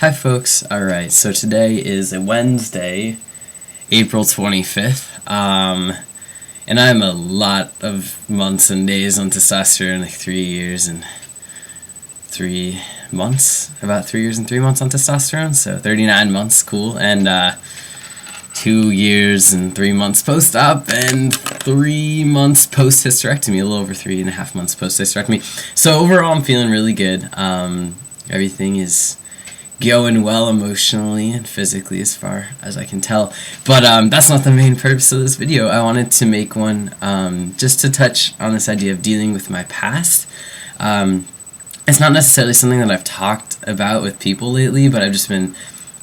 Hi folks, alright, so today is a Wednesday, April 25th, and I'm a lot of months and days on testosterone, like 3 years and 3 months, about 3 years and 3 months on testosterone, so 39 months, cool, and 2 years and 3 months post-op, and 3 months post-hysterectomy, a little over 3.5 months post-hysterectomy, so overall I'm feeling really good. Everything is going well emotionally and physically as far as I can tell, but that's not the main purpose of this video. I wanted to make one just to touch on this idea of dealing with my past. It's not necessarily something that I've talked about with people lately, but I've just been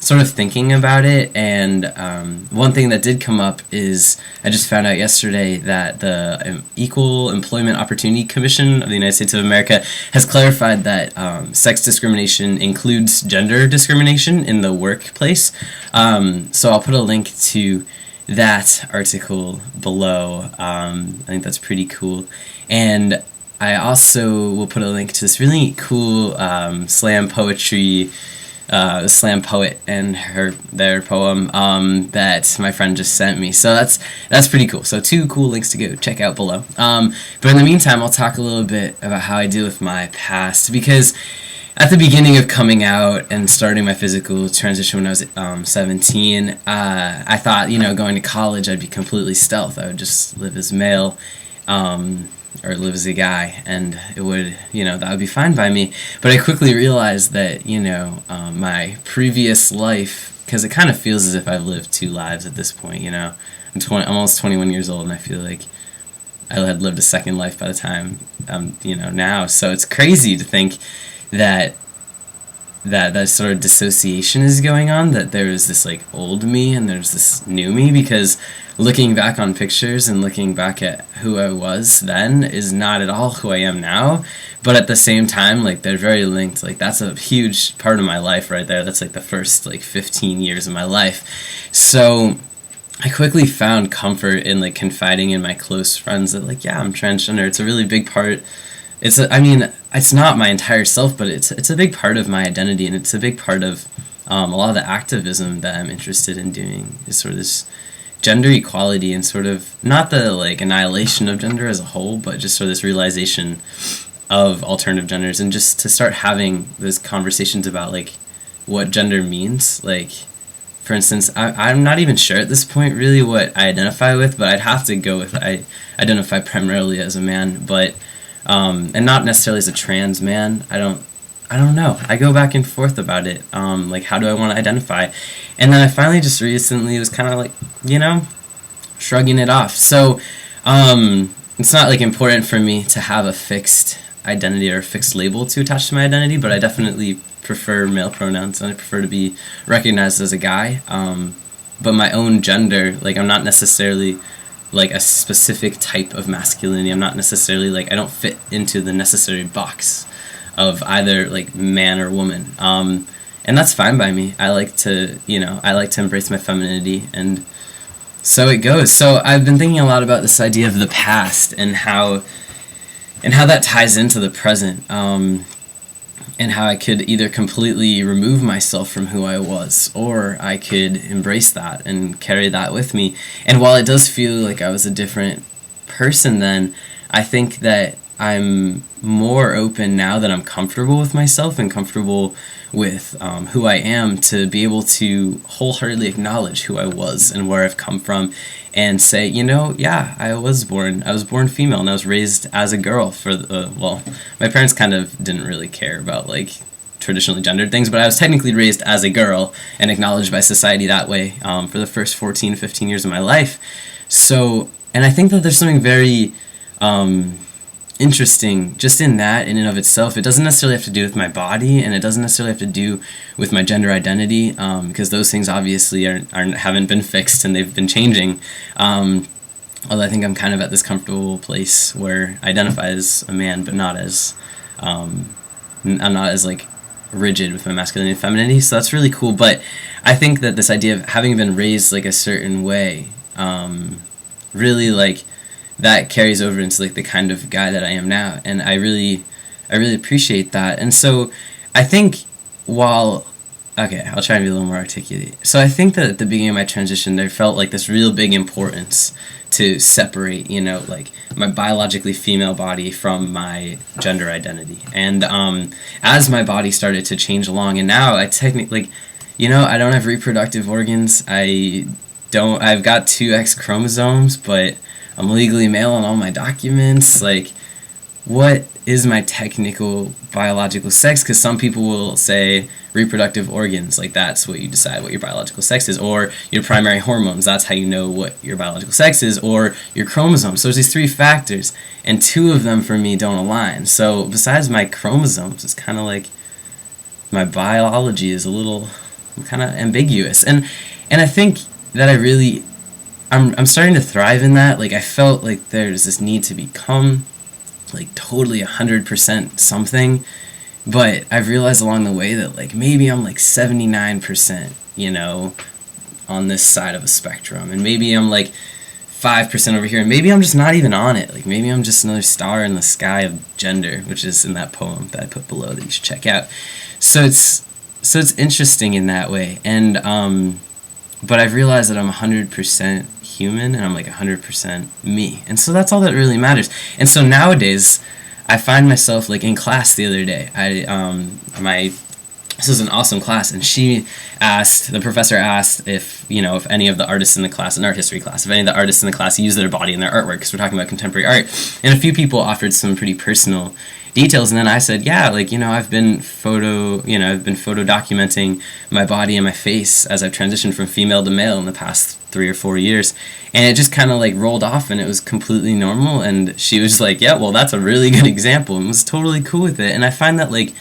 sort of thinking about it, and one thing that did come up is I just found out yesterday that the Equal Employment Opportunity Commission of the United States of America has clarified that sex discrimination includes gender discrimination in the workplace. So I'll put a link to that article below. I think that's pretty cool, and I also will put a link to this really cool slam poetry slam poet and their poem that my friend just sent me. So that's pretty cool. So 2 cool links to go check out below. But in the meantime, I'll talk a little bit about how I deal with my past, because at the beginning of coming out and starting my physical transition when I was 17, I thought, going to college I'd be completely stealth. I would just live as male, or live as a guy, and it would, that would be fine by me. But I quickly realized that, my previous life, because it kind of feels as if I've lived 2 lives at this point, I'm almost 21 years old, and I feel like I had lived a second life by the time, now. So it's crazy to think that sort of dissociation is going on, that there is this like old me and there's this new me, because looking back on pictures and looking back at who I was then is not at all who I am now, but at the same time, like, they're very linked. Like, that's a huge part of my life right there. That's like the first 15 years of my life. So I quickly found comfort in confiding in my close friends that yeah, I'm transgender. It's a really big part. It's not my entire self, but it's a big part of my identity, and it's a big part of a lot of the activism that I'm interested in doing, is sort of this gender equality, and sort of not the annihilation of gender as a whole, but just sort of this realization of alternative genders, and just to start having those conversations about what gender means. For instance, I'm not even sure at this point really what I identify with, but I'd have to go with I identify primarily as a man, but and not necessarily as a trans man. I don't know. I go back and forth about it. How do I want to identify? And then I finally just recently was kind of shrugging it off. So it's not important for me to have a fixed identity or a fixed label to attach to my identity, but I definitely prefer male pronouns, and I prefer to be recognized as a guy. But my own gender, I'm not necessarily a specific type of masculinity. I'm not necessarily I don't fit into the necessary box of either man or woman, and that's fine by me. I like to embrace my femininity, and so it goes. So I've been thinking a lot about this idea of the past and how that ties into the present, and how I could either completely remove myself from who I was, or I could embrace that and carry that with me. And while it does feel like I was a different person then, I think that I'm more open now that I'm comfortable with myself and comfortable with who I am, to be able to wholeheartedly acknowledge who I was and where I've come from, and say, yeah, I was born female, and I was raised as a girl my parents kind of didn't really care about traditionally gendered things, but I was technically raised as a girl and acknowledged by society that way for the first 14, 15 years of my life. So, and I think that there's something very interesting just in that, in and of itself. It doesn't necessarily have to do with my body, and it doesn't necessarily have to do with my gender identity, because those things obviously haven't been fixed, and they've been changing. Although I think I'm kind of at this comfortable place where I identify as a man, but not as I'm not as rigid with my masculinity and femininity. So that's really cool. But I think that this idea of having been raised a certain way, really that carries over into the kind of guy that I am now, and I really appreciate that. And so I think while Okay, I'll try and be a little more articulate. So I think that at the beginning of my transition, there felt like this real big importance to separate, like my biologically female body from my gender identity. And as my body started to change along, and now I technically, I don't have reproductive organs. I've got two X chromosomes, but I'm legally male on all my documents. Like, what is my technical biological sex? Because some people will say reproductive organs, like that's what you decide what your biological sex is, or your primary hormones, that's how you know what your biological sex is, or your chromosomes. So there's these three factors, and two of them for me don't align. So besides my chromosomes, it's kind of like my biology is a little kind of ambiguous, and I think that I'm starting to thrive in that. Like, I felt like there's this need to become like totally 100% something, but I've realized along the way that like maybe I'm like 79%, on this side of a spectrum, and maybe I'm like 5% over here, and maybe I'm just not even on it. Like, maybe I'm just another star in the sky of gender, which is in that poem that I put below that you should check out. So it's interesting in that way, and but I've realized that I'm 100% human, and I'm like 100% me, and so that's all that really matters. And so nowadays I find myself like in class the other day, this was an awesome class, and the professor asked if any of the artists in the class, an art history class, if any of the artists in the class use their body in their artwork, because we're talking about contemporary art, and a few people offered some pretty personal details, and then I said, yeah, like, I've been photo documenting my body and my face as I've transitioned from female to male in the past 3 or 4 years, and it just kind of like rolled off, and it was completely normal, and she was like, yeah, well, that's a really good example, and was totally cool with it. And I find that, like,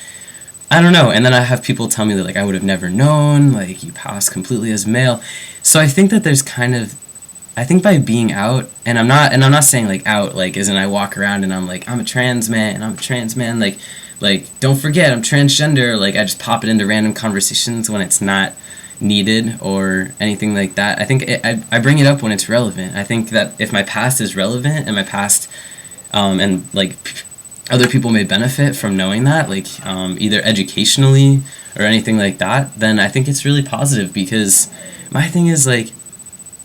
I don't know, and then I have people tell me that, like, I would have never known, like, you pass completely as male. So I think that there's I think by being out, and I'm not saying like out like as in I walk around and I'm like, I'm a trans man, like don't forget I'm transgender, like I just pop it into random conversations when it's not needed or anything like that. I think I bring it up when it's relevant. I think that if my past is relevant, and my past and like other people may benefit from knowing that, like either educationally or anything like that, then I think it's really positive, because my thing is like,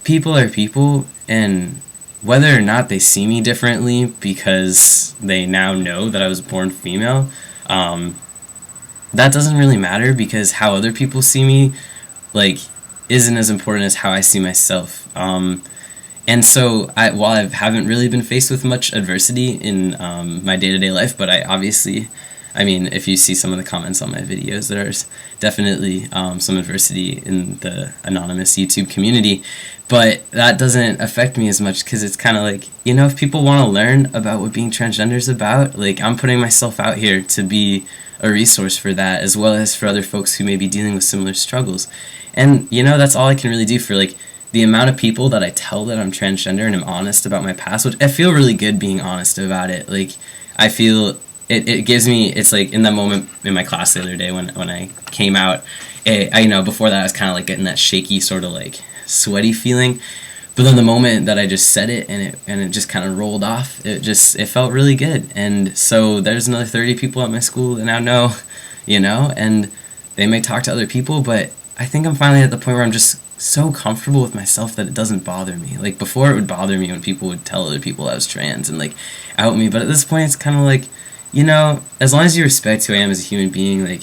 people are people, and whether or not they see me differently because they now know that I was born female, that doesn't really matter, because how other people see me, like, isn't as important as how I see myself. And so, while I haven't really been faced with much adversity in my day-to-day life, but if you see some of the comments on my videos, there's definitely some adversity in the anonymous YouTube community, but that doesn't affect me as much, because it's kind of like, if people want to learn about what being transgender is about, like, I'm putting myself out here to be a resource for that, as well as for other folks who may be dealing with similar struggles. And, that's all I can really do for, like, the amount of people that I tell that I'm transgender and I'm honest about my past, which I feel really good being honest about it. Like, I feel it gives me, it's like in that moment in my class the other day when I came out, before that I was kind of like getting that shaky sort of like sweaty feeling, but then the moment that I just said it and it just kind of rolled off, it felt really good. And so there's another 30 people at my school that now know, and they may talk to other people, but I think I'm finally at the point where I'm just so comfortable with myself that it doesn't bother me. Like, before it would bother me when people would tell other people I was trans and like out me, but at this point it's kind of like, as long as you respect who I am as a human being, like,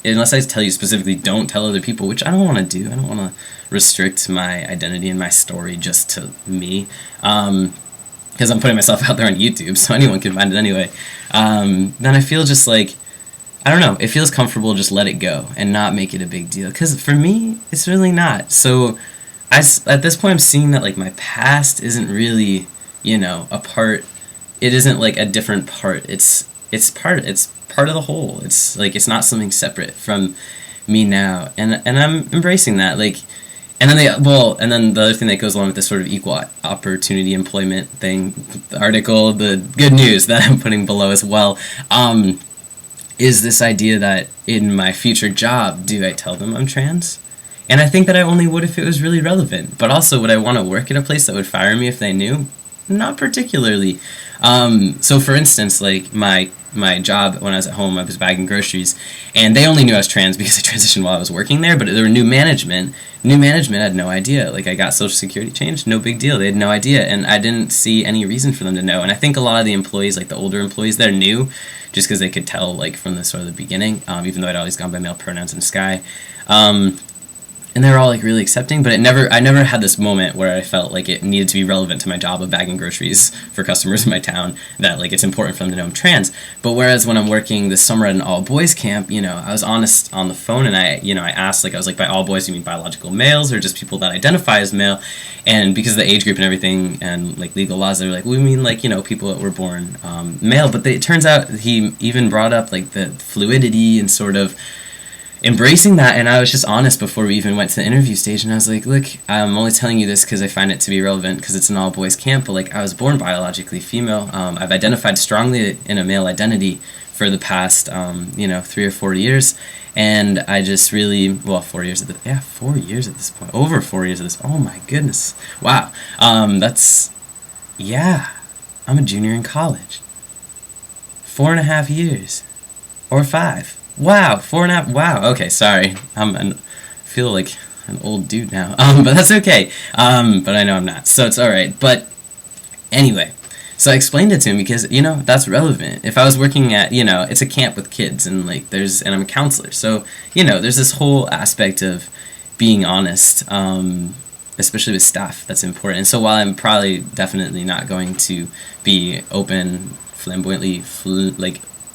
unless I tell you specifically don't tell other people, which I don't want to do. I don't want to restrict my identity and my story just to me, because I'm putting myself out there on YouTube, so anyone can find it anyway. Then I feel just like, I don't know, it feels comfortable to just let it go and not make it a big deal, because for me, it's really not. So at this point, I'm seeing that, like, my past isn't really, a part, it isn't like a different part, it's part of the whole. It's like, it's not something separate from me now, and I'm embracing that. Like, and then the other thing that goes along with this sort of equal opportunity employment thing, the article, the good news that I'm putting below as well, is this idea that in my future job, do I tell them I'm trans? And I think that I only would if it was really relevant. But also, would I want to work at a place that would fire me if they knew? Not particularly. So for instance, like my job when I was at home, I was bagging groceries, and they only knew I was trans because I transitioned while I was working there. But there were new management. New management had no idea. Like, I got Social Security changed, no big deal. They had no idea, and I didn't see any reason for them to know. And I think a lot of the employees, like the older employees, they're new, just because they could tell, like, from the sort of the beginning. Even though I'd always gone by male pronouns in Sky. And they were all like really accepting, but I never had this moment where I felt like it needed to be relevant to my job of bagging groceries for customers in my town, that like it's important for them to know I'm trans. But whereas when I'm working this summer at an all boys camp, I was honest on the phone, and I asked, like, I was like, by all boys, you mean biological males or just people that identify as male? And because of the age group and everything and like legal laws, they were like, we mean like, people that were born male. But it turns out he even brought up like the fluidity and sort of embracing that, and I was just honest before we even went to the interview stage, and I was like, look, I'm only telling you this because I find it to be relevant because it's an all-boys camp, but like, I was born biologically female. I've identified strongly in a male identity for the past 3 or 4 years, and I just really, 4 years at 4 years at this point, over 4 years at this, oh my goodness, wow. I'm a junior in college. 4.5 years, or 5. Wow, 4.5. Wow. Okay, sorry. I feel like an old dude now. But that's okay. But I know I'm not, so it's all right. But anyway, so I explained it to him because that's relevant. If I was working at it's a camp with kids, and like and I'm a counselor, so there's this whole aspect of being honest, especially with staff. That's important. And so while I'm probably definitely not going to be open, flamboyantly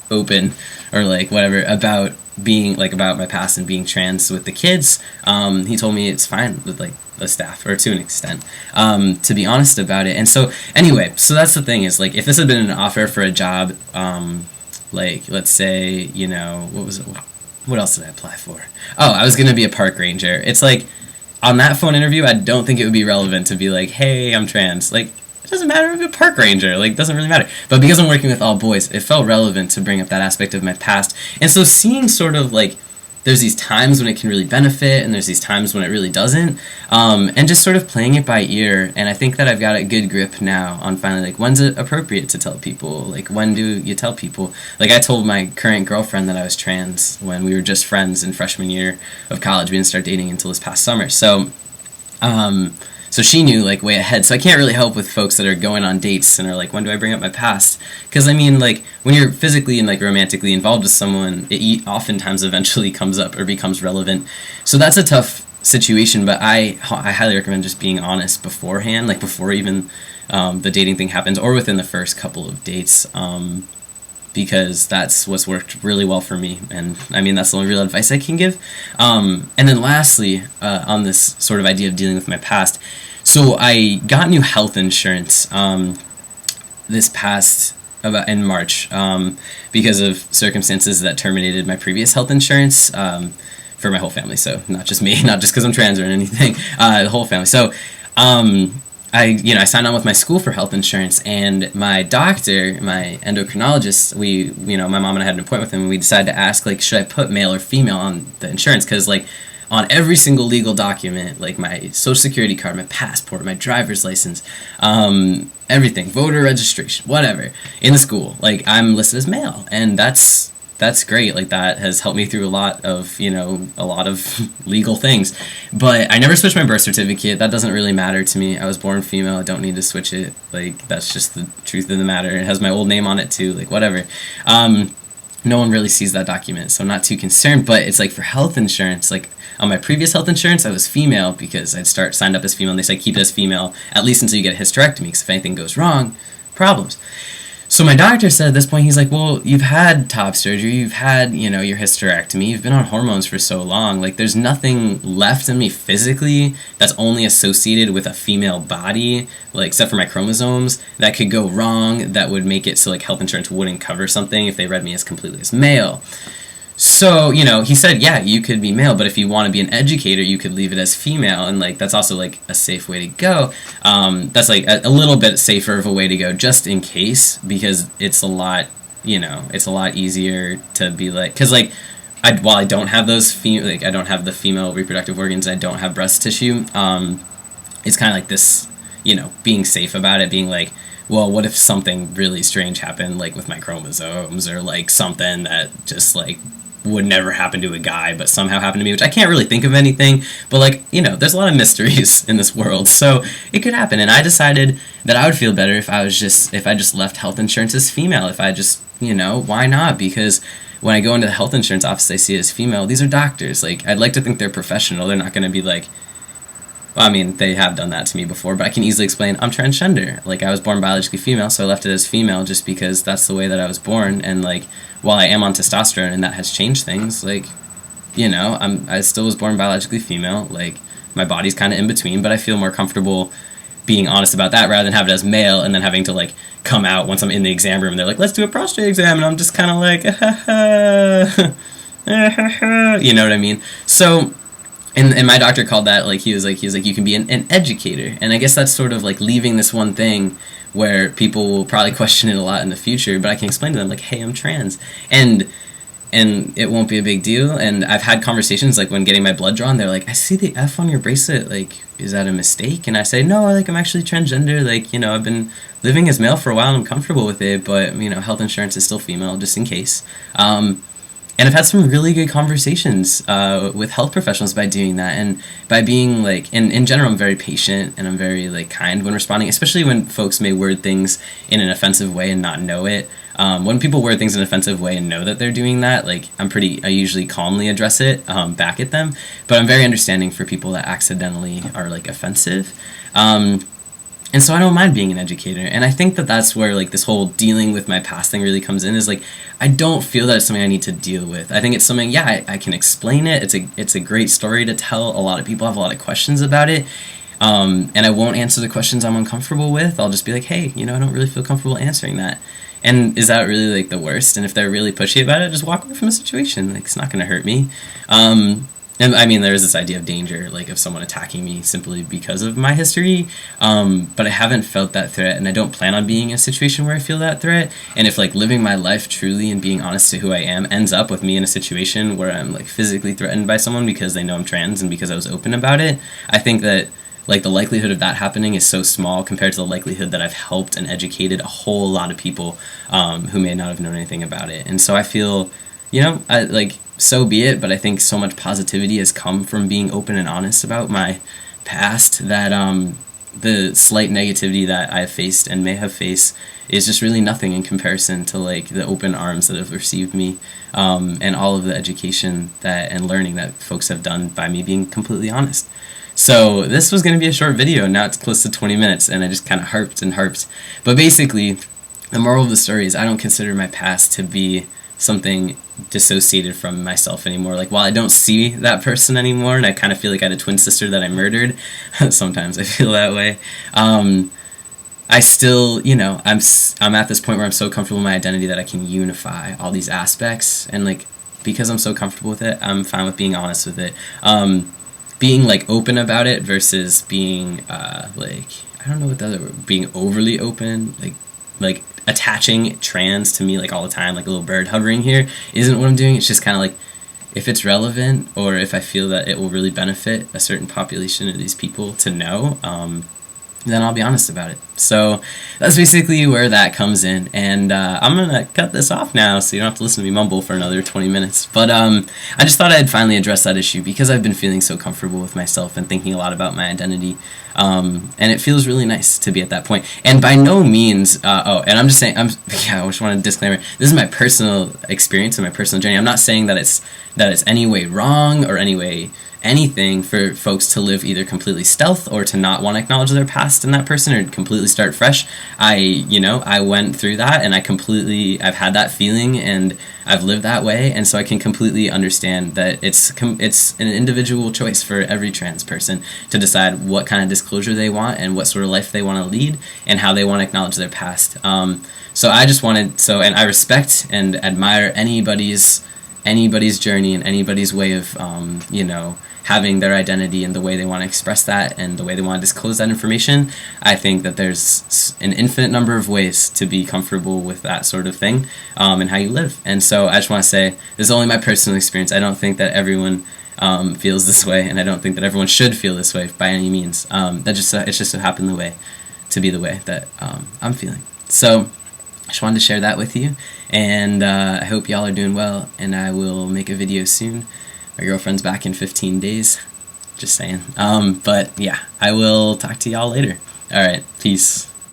open or like whatever about being like about my past and being trans with the kids, he told me it's fine with like the staff, or to an extent, to be honest about it. And so anyway, so that's the thing, is like, if this had been an offer for a job, like let's say what else did I apply for? Oh, I was gonna be a park ranger. It's like, on that phone interview, I don't think it would be relevant to be like, hey, I'm trans. Like, it doesn't matter if I'm a park ranger. Like, doesn't really matter. But because I'm working with all boys, it felt relevant to bring up that aspect of my past. And so seeing sort of like, there's these times when it can really benefit, and there's these times when it really doesn't, and just sort of playing it by ear. And I think that I've got a good grip now on finally, like, when's it appropriate to tell people? Like, when do you tell people? Like, I told my current girlfriend that I was trans when we were just friends in freshman year of college. We didn't start dating until this past summer. So she knew, like, way ahead. So I can't really help with folks that are going on dates and are like, when do I bring up my past? Because, I mean, like, when you're physically and, like, romantically involved with someone, it oftentimes eventually comes up or becomes relevant. So that's a tough situation, but I highly recommend just being honest beforehand, like, before even the dating thing happens, or within the first couple of dates, because that's what's worked really well for me. And I mean, that's the only real advice I can give. And then lastly, on this sort of idea of dealing with my past, so I got new health insurance this past, about in March, because of circumstances that terminated my previous health insurance for my whole family. So not just me, not just because I'm trans or anything, the whole family. So I signed on with my school for health insurance, and my doctor, my endocrinologist, my mom and I had an appointment with him, and we decided to ask, like, should I put male or female on the insurance? Because, like, on every single legal document, like my social security card, my passport, my driver's license, everything, voter registration, whatever, in the school, like, I'm listed as male, and that's great. Like, that has helped me through a lot of legal things. But I never switched my birth certificate. That doesn't really matter to me. I was born female. I don't need to switch it. Like, that's just the truth of the matter. It has my old name on it too. Like, whatever. No one really sees that document, so I'm not too concerned. But it's like, for health insurance, like, on my previous health insurance, I was female because I'd signed up as female, and they said keep it as female, at least until you get a hysterectomy, because if anything goes wrong, problems. So my doctor said at this point, he's like, well, you've had top surgery, you've had, your hysterectomy, you've been on hormones for so long, like, there's nothing left in me physically that's only associated with a female body, like, except for my chromosomes, that could go wrong, that would make it so, like, health insurance wouldn't cover something if they read me as completely as male. So, he said, yeah, you could be male, but if you want to be an educator, you could leave it as female, and, like, that's also, like, a safe way to go. That's, like, a little bit safer of a way to go, just in case, because it's a lot, it's a lot easier to be, like, because, like, while I don't have those, I don't have the female reproductive organs, I don't have breast tissue, it's kind of like this, being safe about it, being like, well, what if something really strange happened, like with my chromosomes, or like something that just like would never happen to a guy but somehow happened to me, which I can't really think of anything, but like, there's a lot of mysteries in this world, so it could happen. And I decided that I would feel better if I just left health insurance as female, if I just, why not? Because when I go into the health insurance office, I see it as female. These are doctors. Like, I'd like to think they're professional. They're not going to be like, well, I mean, they have done that to me before, but I can easily explain I'm transgender. Like, I was born biologically female, so I left it as female just because that's the way that I was born. And, like, while I am on testosterone and that has changed things, like, I still was born biologically female. Like, my body's kind of in between, but I feel more comfortable being honest about that rather than have it as male and then having to, like, come out once I'm in the exam room and they're like, let's do a prostate exam, and I'm just kind of like, you know what I mean? So... And my doctor called that, like, he was like, you can be an educator. And I guess that's sort of like leaving this one thing where people will probably question it a lot in the future, but I can explain to them, like, hey, I'm trans. And it won't be a big deal. And I've had conversations, like, when getting my blood drawn, they're like, I see the F on your bracelet, like, is that a mistake? And I say, no, like, I'm actually transgender, like, I've been living as male for a while and I'm comfortable with it, but, health insurance is still female, just in case. And I've had some really good conversations with health professionals by doing that, and by being, like, in general, I'm very patient and I'm very, like, kind when responding, especially when folks may word things in an offensive way and not know it. When people word things in an offensive way and know that they're doing that, like, I usually calmly address it back at them, but I'm very understanding for people that accidentally are, like, offensive. And so I don't mind being an educator. And I think that that's where, like, this whole dealing with my past thing really comes in, is, like, I don't feel that it's something I need to deal with. I think it's something, I can explain it. It's a great story to tell. A lot of people have a lot of questions about it. And I won't answer the questions I'm uncomfortable with. I'll just be like, hey, I don't really feel comfortable answering that. And is that really, like, the worst? And if they're really pushy about it, just walk away from the situation. Like, it's not going to hurt me. And I mean, there is this idea of danger, like, of someone attacking me simply because of my history, but I haven't felt that threat, and I don't plan on being in a situation where I feel that threat. And if, like, living my life truly and being honest to who I am ends up with me in a situation where I'm, like, physically threatened by someone because they know I'm trans and because I was open about it, I think that, like, the likelihood of that happening is so small compared to the likelihood that I've helped and educated a whole lot of people who may not have known anything about it. And so I feel, so be it, but I think so much positivity has come from being open and honest about my past that the slight negativity that I've faced and may have faced is just really nothing in comparison to, like, the open arms that have received me, and all of the education and learning that folks have done by me being completely honest. So this was going to be a short video. Now it's close to 20 minutes, and I just kind of harped. But basically, the moral of the story is I don't consider my past to be something dissociated from myself anymore. Like, while I don't see that person anymore, and I kind of feel like I had a twin sister that I murdered, sometimes I feel that way, I still, I'm at this point where I'm so comfortable in my identity that I can unify all these aspects, and, like, because I'm so comfortable with it, I'm fine with being honest with it. Being, like, open about it versus being, like, I don't know what the other word, being overly open, like attaching trans to me, like, all the time, like a little bird hovering here, isn't what I'm doing. It's just kind of like, if it's relevant, or if I feel that it will really benefit a certain population of these people to know, then I'll be honest about it. So that's basically where that comes in, and I'm gonna cut this off now so you don't have to listen to me mumble for another 20 minutes. But I just thought I'd finally address that issue because I've been feeling so comfortable with myself and thinking a lot about my identity, and it feels really nice to be at that point. And by no means, and I'm just saying, I just want to disclaimer, this is my personal experience and my personal journey. I'm not saying that it's any way wrong or any way anything for folks to live either completely stealth or to not want to acknowledge their past in that person or completely start fresh. I went through that, and I've had that feeling, and I've lived that way, and so I can completely understand that it's an individual choice for every trans person to decide what kind of disclosure they want and what sort of life they want to lead and how they want to acknowledge their past. So I just wanted, and I respect and admire anybody's journey and anybody's way of, having their identity and the way they want to express that and the way they want to disclose that information. I think that there's an infinite number of ways to be comfortable with that sort of thing, and how you live. And so I just want to say, this is only my personal experience. I don't think that everyone feels this way, and I don't think that everyone should feel this way by any means. It's just so happened the way. to be the way that I'm feeling. So I just wanted to share that with you, and I hope y'all are doing well, and I will make a video soon. My girlfriend's back in 15 days, just saying. But yeah, I will talk to y'all later. Alright, peace.